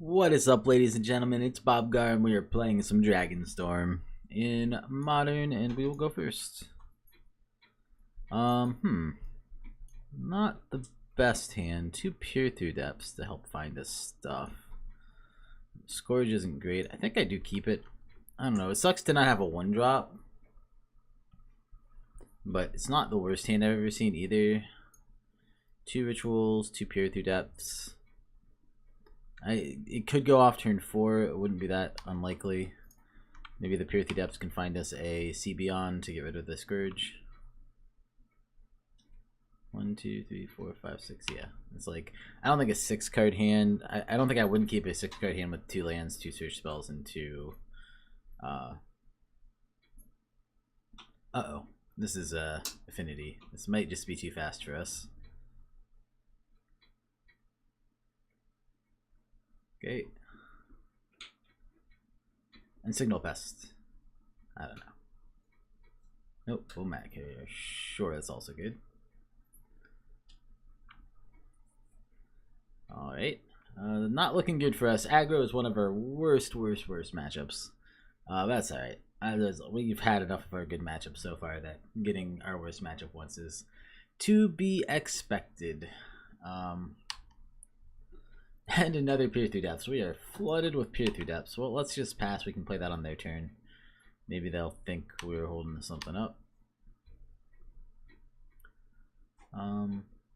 What is up, ladies and gentlemen? It's Bob Gar, and we are playing some Dragonstorm in Modern, and we will go first. Not the best hand. Two Peer Through Depths to help find us stuff. Scourge isn't great. I think I do keep it. I don't know. It sucks to not have a 1-drop, but it's not the worst hand I've ever seen either. Two Rituals, two Peer Through Depths. It could go off turn 4. It wouldn't be that unlikely. Maybe the Peer Through Depths can find us a Sea Beyond to get rid of the Scourge. 1, 2, 3, 4, 5, 6. Yeah, it's like I don't think a 6-card hand. I don't think I wouldn't keep a 6-card hand with 2 lands, 2 search spells, and 2. Uh-oh. This is Affinity. This might just be too fast for us. Okay. And Signal Pest. I don't know. Nope, full mat carrier. Sure, that's also good. Alright. Not looking good for us. Aggro is one of our worst matchups. That's alright. We've had enough of our good matchups so far that getting our worst matchup once is to be expected. And another Peer Through Depths. We are flooded with Peer Through Depths. Well, let's just pass. We can play that on their turn. Maybe they'll think we're holding something up.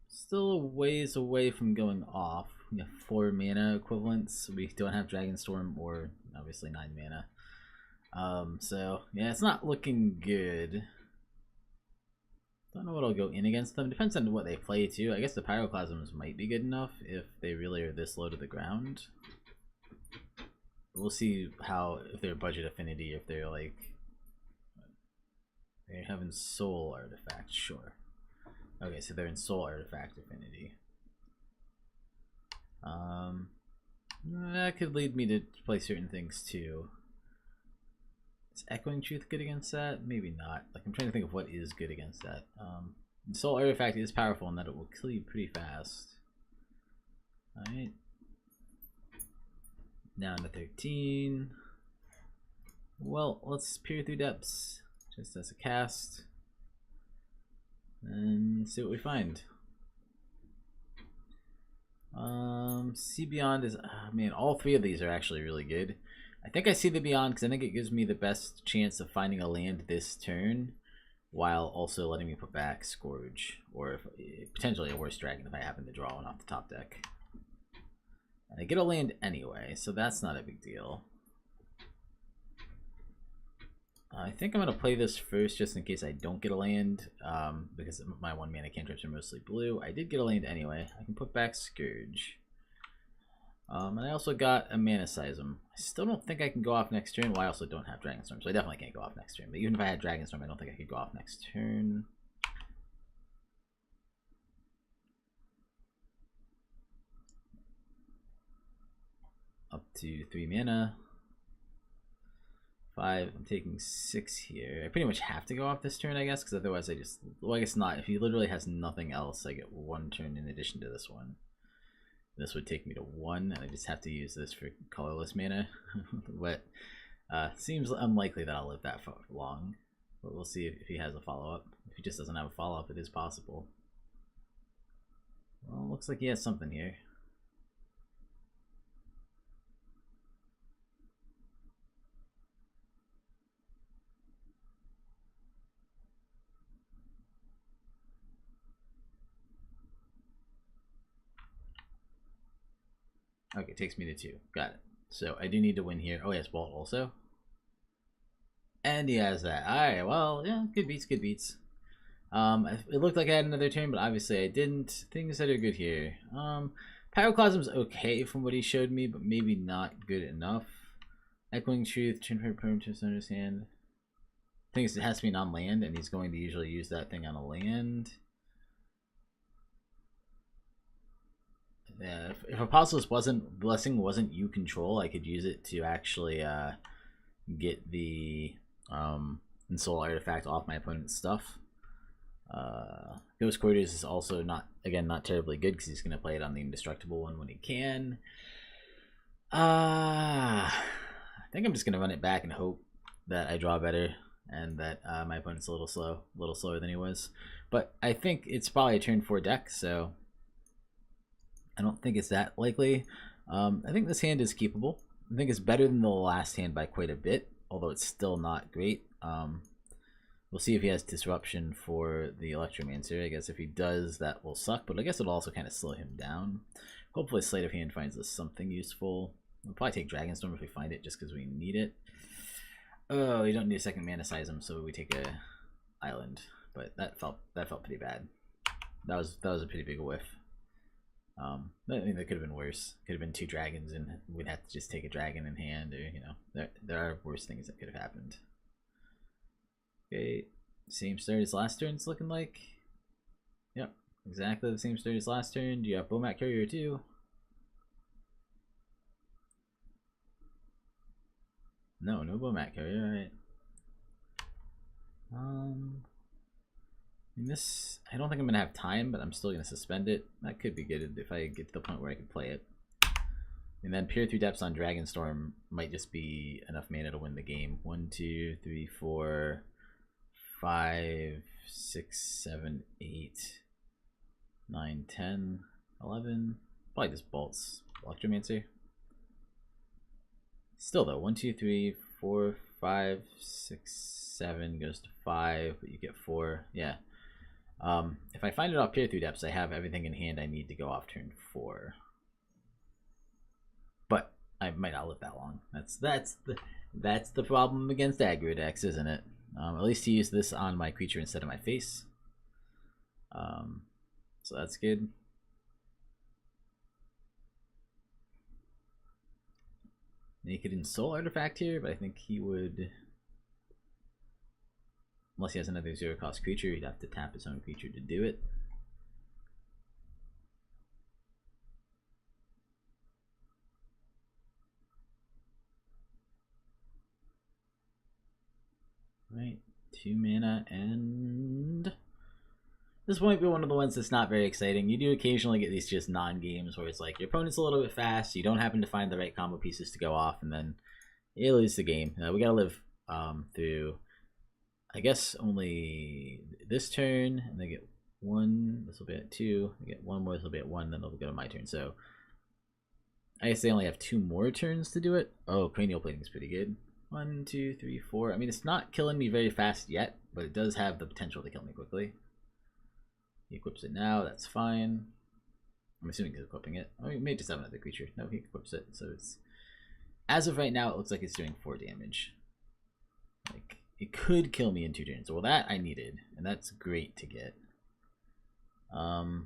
Still a ways away from going off. We have 4 mana equivalents. We don't have Dragonstorm or obviously 9 mana. So yeah, it's not looking good. Don't know what'll go in against them. Depends on what they play too. I guess the Pyroclasms might be good enough if they really are this low to the ground. We'll see how, if they're budget Affinity, if they're like they're having Soul Artifact. Sure. Okay, so they're in Soul Artifact Affinity. That could lead me to play certain things too. Is Echoing Truth good against that? Maybe not. Like, I'm trying to think of what is good against that. Soul Artifact is powerful in that it will kill you pretty fast. Alright. Down to 13. Well, let's Peer Through Depths just as a cast. And see what we find. Sea Beyond is, man, all 3 of these are actually really good. I think I see the Beyond because I think it gives me the best chance of finding a land this turn, while also letting me put back Scourge, or potentially a worse dragon if I happen to draw one off the top deck. And I get a land anyway, so that's not a big deal. I think I'm going to play this first just in case I don't get a land, because my 1 mana cantrips are mostly blue. I did get a land anyway. I can put back Scourge. And I also got a Mana Seism. I still don't think I can go off next turn. Well, I also don't have Dragonstorm, so I definitely can't go off next turn. But even if I had Dragonstorm, I don't think I could go off next turn. Up to 3 mana. 5. I'm taking 6 here. I pretty much have to go off this turn, I guess, because otherwise I just... Well, I guess not. If he literally has nothing else, I get 1 turn in addition to this one. This would take me to 1, and I just have to use this for colorless mana. But seems unlikely that I'll live that long. But we'll see if he has a follow-up. If he just doesn't have a follow-up, it is possible. Well, looks like he has something here. Okay, it takes me to 2. Got it. So I do need to win here. Oh, yes, Bolt also. And he has that. Alright, well, yeah, good beats, good beats. It looked like I had another turn, but obviously I didn't. Things that are good here. Pyroclasm's okay from what he showed me, but maybe not good enough. Echoing Truth, turn for perm to his hand. I think it has to be non-land, and he's going to usually use that thing on a land. If Apostle's Blessing wasn't you control, I could use it to actually get the Soul Artifact off my opponent's stuff. Ghost Quarters is also not terribly good because he's going to play it on the Indestructible one when he can. I think I'm just gonna run it back and hope that I draw better and that my opponent's a little slower than he was. But I think it's probably a turn 4 deck, so I don't think it's that likely. I think this hand is keepable. I think it's better than the last hand by quite a bit, although it's still not great. We'll see if he has disruption for the Electromancer. I guess if he does, that will suck, but I guess it'll also kind of slow him down. Hopefully Sleight of Hand finds us something useful. We'll probably take Dragonstorm if we find it, just because we need it. Oh, we don't need a second mana Seism, so we take a island. But that felt pretty bad. That was a pretty big whiff. I mean, that could have been worse. Could have been 2 dragons, and we'd have to just take a dragon in hand, or there are worse things that could have happened. Okay, same start as last turn. It's looking like. Yep, exactly the same start as last turn. Do you have Bowmat Carrier too? No Bowmat Carrier. All right. This, I don't think I'm gonna have time, but I'm still gonna suspend it. That could be good if I get to the point where I can play it. And then Peer Through Depths on Dragonstorm might just be enough mana to win the game. 1, 2, 3, 4, 5, 6, 7, 8, 9, 10, 11. Probably just bolts Electromancer. Still though, 1, 2, 3, 4, 5, 6, 7 goes to 5, but you get 4. Yeah. If I find it off Peer Through Depths, I have everything in hand I need to go off turn 4. But I might not live that long. That's the problem against aggro decks, isn't it? At least to use this on my creature instead of my face. So that's good. Naked in Soul Artifact here, but I think he would, unless he has another 0-cost creature, he'd have to tap his own creature to do it. Right, 2 mana, and this might be one of the ones that's not very exciting. You do occasionally get these just non-games where it's like your opponent's a little bit fast, you don't happen to find the right combo pieces to go off, and then you lose the game. We gotta live through, I guess, only this turn, and they get 1, this will be at 2, they get 1 more, this will be at 1, then it'll go to my turn. So I guess they only have 2 more turns to do it. Oh, Cranial Plating is pretty good. 1, 2, 3, 4. I mean, it's not killing me very fast yet, but it does have the potential to kill me quickly. He equips it now, that's fine. I'm assuming he's equipping it. Oh, he may just have another creature. No, he equips it, so it's, as of right now, it looks like it's doing 4 damage. Like, it could kill me in 2 turns. Well, that I needed, and that's great to get. I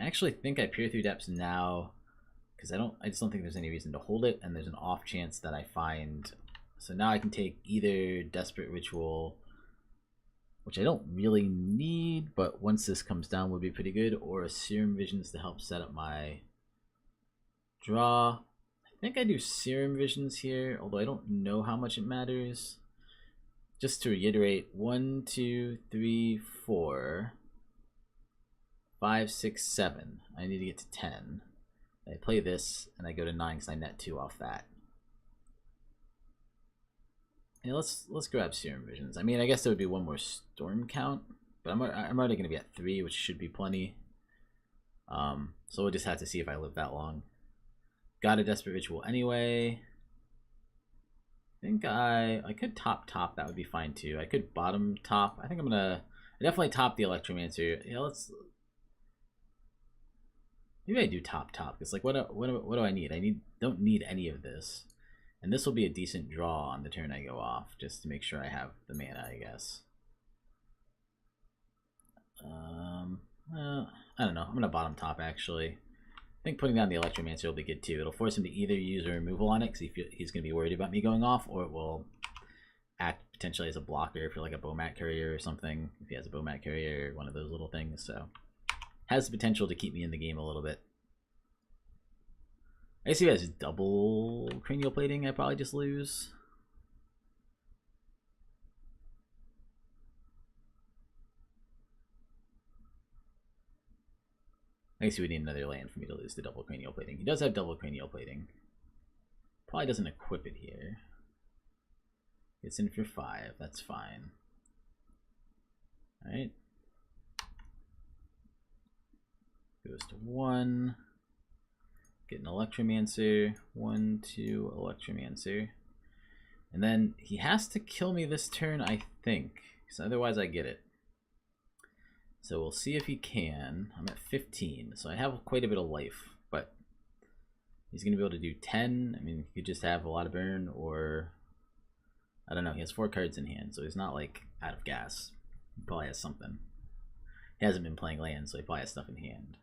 actually think I Peer Through Depths now, because I just don't think there's any reason to hold it, and there's an off chance that I find. So now I can take either Desperate Ritual, which I don't really need, but once this comes down would be pretty good, or a Serum Visions to help set up my draw. I think I do Serum Visions here, although I don't know how much it matters. Just to reiterate, 1, 2, 3, 4, 5, 6, 7. I need to get to 10. I play this, and I go to 9 because I net 2 off that. Yeah, let's grab Serum Visions. I mean, I guess there would be 1 more Storm count, but I'm already going to be at 3, which should be plenty. So we'll just have to see if I live that long. Got a Desperate Ritual anyway. I think I could top, that would be fine too. I could bottom top. I think I'm gonna definitely top the Electromancer. Yeah, let's, maybe I do top. It's like, what do I need? Don't need any of this. And this will be a decent draw on the turn I go off, just to make sure I have the mana, I guess. I don't know. I'm gonna bottom top actually. I think putting down the Electromancer will be good too. It'll force him to either use a removal on it because he's going to be worried about me going off, or it will act potentially as a blocker for like a Bowmat Carrier or something, if he has a Bowmat Carrier or one of those little things. So has the potential to keep me in the game a little bit. I guess if he has double Cranial Plating, I probably just lose. I guess he would need another land for me to lose the double Cranial Plating. He does have double Cranial Plating. Probably doesn't equip it here. It's in for 5. That's fine. Alright. Goes to 1. Get an Electromancer. 1, 2, Electromancer. And then he has to kill me this turn, I think. Because otherwise I get it. So we'll see if he can. I'm at 15, so I have quite a bit of life. But he's going to be able to do 10. I mean, he could just have a lot of burn, or... I don't know, he has 4 cards in hand, so he's not, like, out of gas. He probably has something. He hasn't been playing land, so he probably has stuff in hand.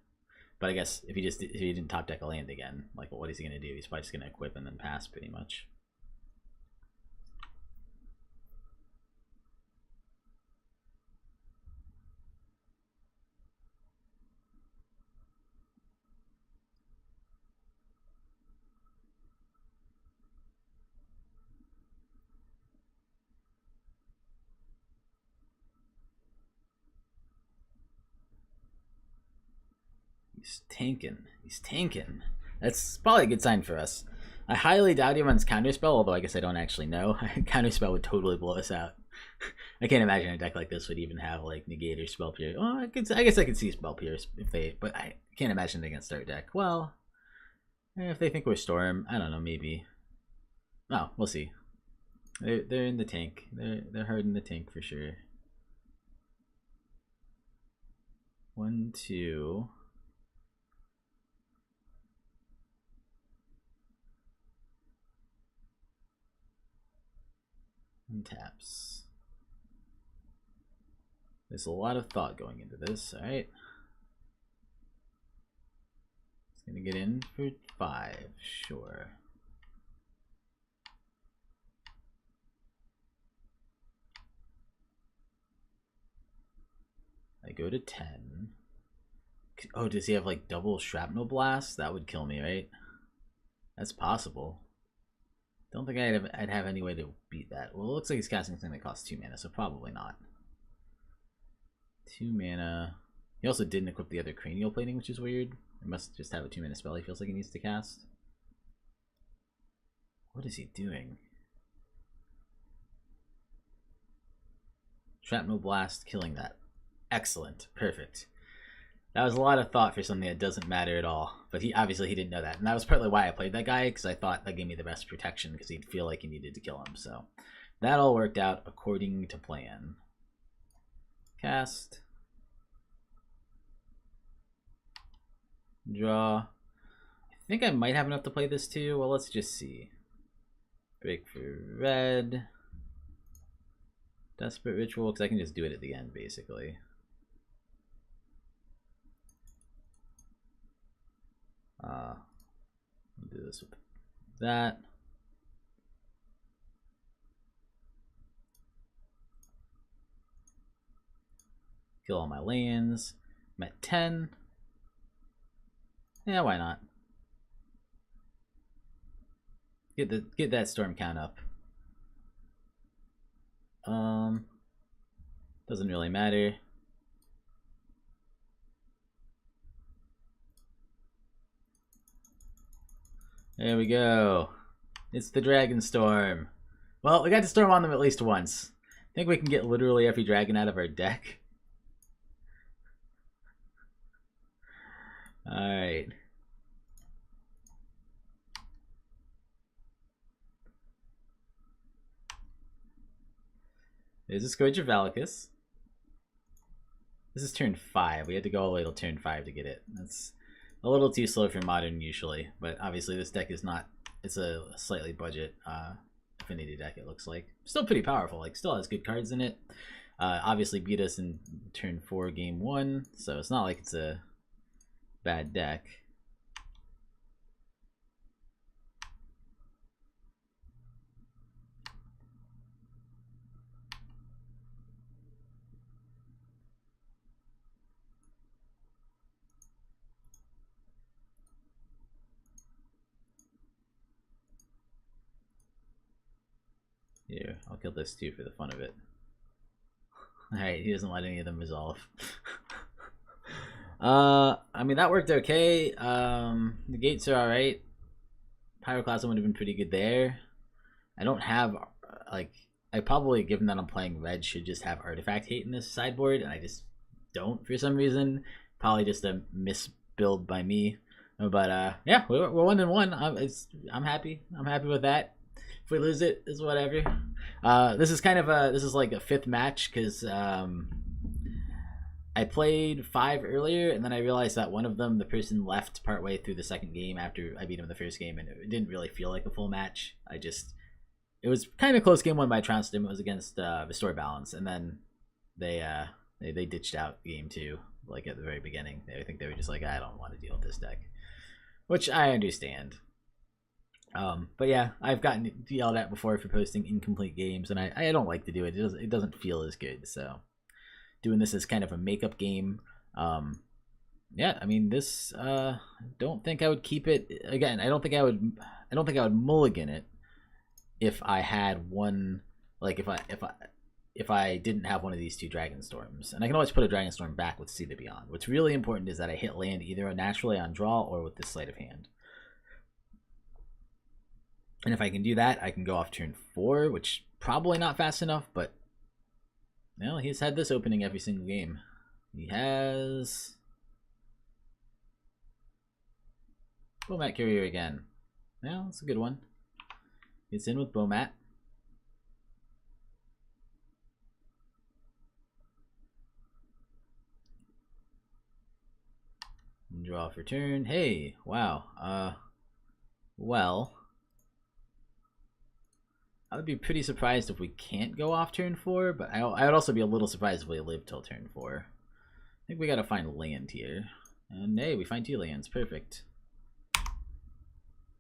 But I guess if he didn't top deck a land again, like, what is he going to do? He's probably just going to equip and then pass, pretty much. He's tanking. He's tanking. That's probably a good sign for us. I highly doubt he runs Counterspell, although I guess I don't actually know. Counterspell would totally blow us out. I can't imagine a deck like this would even have like Negate or Spell Pierce. Well, I guess I could see Spell Pierce if they, but I can't imagine it against our deck. Well, if they think we're Storm, I don't know, maybe. Oh, we'll see. They're in the tank. They're hard in the tank for sure. 1, 2. And taps. There's a lot of thought going into this, alright? It's gonna get in for 5, sure. I go to 10. Oh, does he have like double shrapnel blast? That would kill me, right? That's possible. Don't think I'd have any way to beat that. Well, it looks like he's casting something that costs 2 mana, so probably not. 2 mana. He also didn't equip the other cranial plating, which is weird. He must just have a 2 mana spell he feels like he needs to cast. What is he doing? Shrapnel blast, killing that. Excellent. Perfect. That was a lot of thought for something that doesn't matter at all. But he didn't know that. And that was partly why I played that guy, because I thought that gave me the best protection, because he'd feel like he needed to kill him. So that all worked out according to plan. Cast. Draw. I think I might have enough to play this too. Well, let's just see. Break for red. Desperate Ritual, because I can just do it at the end, basically. I'll do this with that. Kill all my lands. I'm at 10. Yeah, why not? Get that storm count up. Doesn't really matter. There we go. It's the Dragonstorm. Well, we got to storm on them at least once. I think we can get literally every dragon out of our deck. Alright. There's a Scourge of Valakut. This is turn 5. We had to go all the way till turn 5 to get it. That's a little too slow for Modern usually, but obviously this deck is not, it's a slightly budget Affinity deck, it looks like. Still pretty powerful, like still has good cards in it. Obviously beat us in turn 4 game 1, so it's not like it's a bad deck. Here, I'll kill this too for the fun of it. Alright, he doesn't let any of them resolve. I mean, that worked okay. The gates are alright. Pyroclasm would have been pretty good there. I don't have, like, I probably, given that I'm playing red, should just have Artifact Hate in this sideboard, and I just don't for some reason. Probably just a misbuild by me. But yeah, we're 1-1. I'm happy. I'm happy with that. If we lose it, it's whatever. This is like a 5th match because I played 5 earlier, and then I realized that one of them, the person left partway through the second game after I beat him in the first game, and it didn't really feel like a full match. It was kind of a close game won by Trounced. It was against Restore Balance, and then they ditched out game 2, like at the very beginning. I think they were just like, I don't want to deal with this deck, which I understand. But yeah, I've gotten yelled at before for posting incomplete games, and I don't like to do it. It doesn't feel as good, so doing this as kind of a makeup game. Yeah, I mean, this don't think I would keep it again. I don't think I would mulligan it if I had one, like if I didn't have one of these 2 Dragonstorms. And I can always put a Dragonstorm back with See the Beyond. What's really important is that I hit land either naturally on draw or with this sleight of hand. And if I can do that, I can go off turn 4, which probably not fast enough, but well, he's had this opening every single game. He has Bomat Courier again. Yeah, that's a good one. It's in with Bomat. Draw for turn. Hey, wow. Well, I would be pretty surprised if we can't go off turn 4, but I would also be a little surprised if we live till turn 4. I think we gotta find land here. And hey, we find 2 lands. Perfect.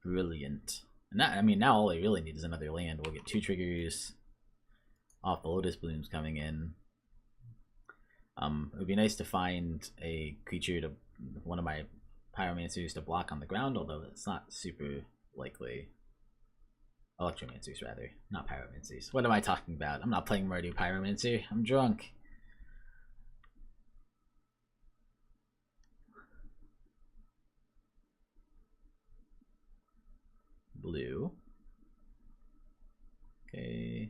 Brilliant. And that, I mean, now all I really need is another land. We'll get 2 triggers off the Lotus Blooms coming in. It would be nice to find a creature to, one of my Pyromancers to block on the ground, although it's not super likely. Electromancers, rather. Not Pyromancers. What am I talking about? I'm not playing Mardu Pyromancer. I'm drunk. Blue. Okay.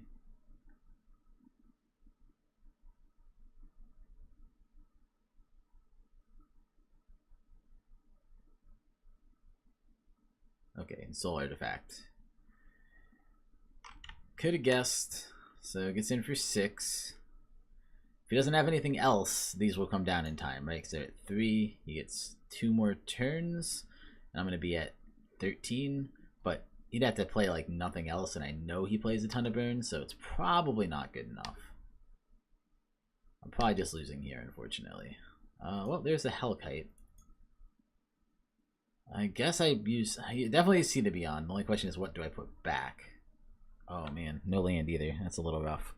Okay, and Soul Artifact. Could have guessed. So it gets in for 6. If he doesn't have anything else, these will come down in time, right? Because they're at 3. He gets 2 more turns. And I'm going to be at 13. But he'd have to play like nothing else, and I know he plays a ton of burns, so it's probably not good enough. I'm probably just losing here, unfortunately. Well, there's a Hellkite. I guess I definitely See the Beyond. The only question is, what do I put back? Oh man, no land either. That's a little rough.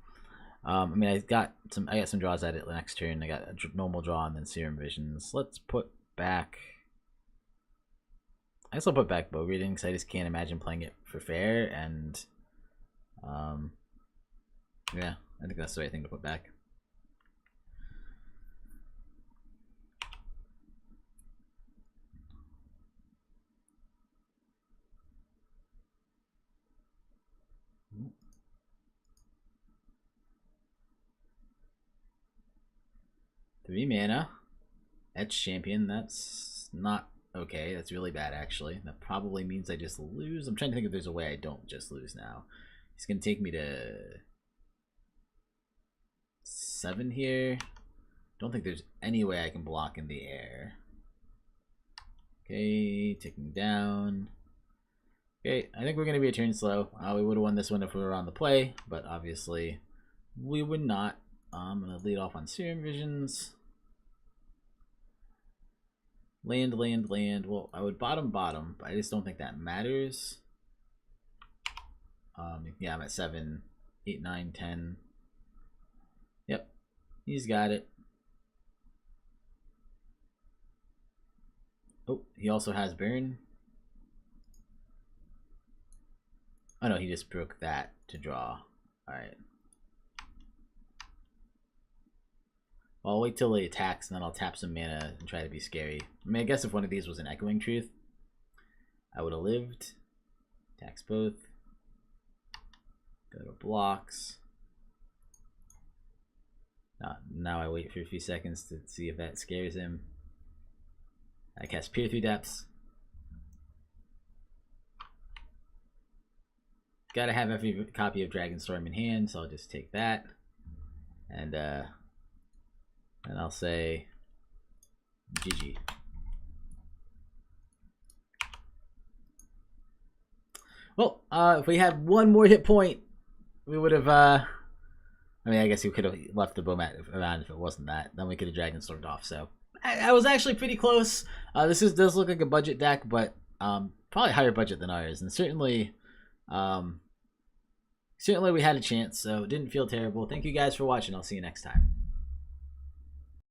I mean, I got some draws at it next turn. I got a normal draw and then Serum Visions. Let's put back. I guess I'll put back Bow Reading because I just can't imagine playing it for fair. And yeah, I think that's the right thing to put back. Three mana. Etch Champion. That's not okay. That's really bad, actually. That probably means I just lose. I'm trying to think if there's a way I don't just lose now. He's going to take me to 7 here. Don't think there's any way I can block in the air. Okay, ticking down. Okay, I think we're going to be a turn slow. We would have won this one if we were on the play, but obviously we would not. I'm going to lead off on Serum Visions. Land. Well, I would bottom, but I just don't think that matters. Yeah, I'm at 7, 8, 9, 10. Yep, he's got it. Oh, he also has Burn. Oh no, he just broke that to draw. Alright. Well, I'll wait till he attacks, and then I'll tap some mana and try to be scary. I mean, I guess if one of these was an Echoing Truth, I would have lived. Attacks both. Go to blocks. Now I wait for a few seconds to see if that scares him. I cast Peer Through Depths. Gotta have every copy of Dragonstorm in hand, so I'll just take that. And I'll say GG. Well, if we had one more hit point, we would have, I mean, I guess we could have left the Bomat around if it wasn't that. Then we could have Dragonstormed off, so. I was actually pretty close. This does look like a budget deck, but probably higher budget than ours. And certainly, certainly we had a chance, so it didn't feel terrible. Thank you guys for watching. I'll see you next time.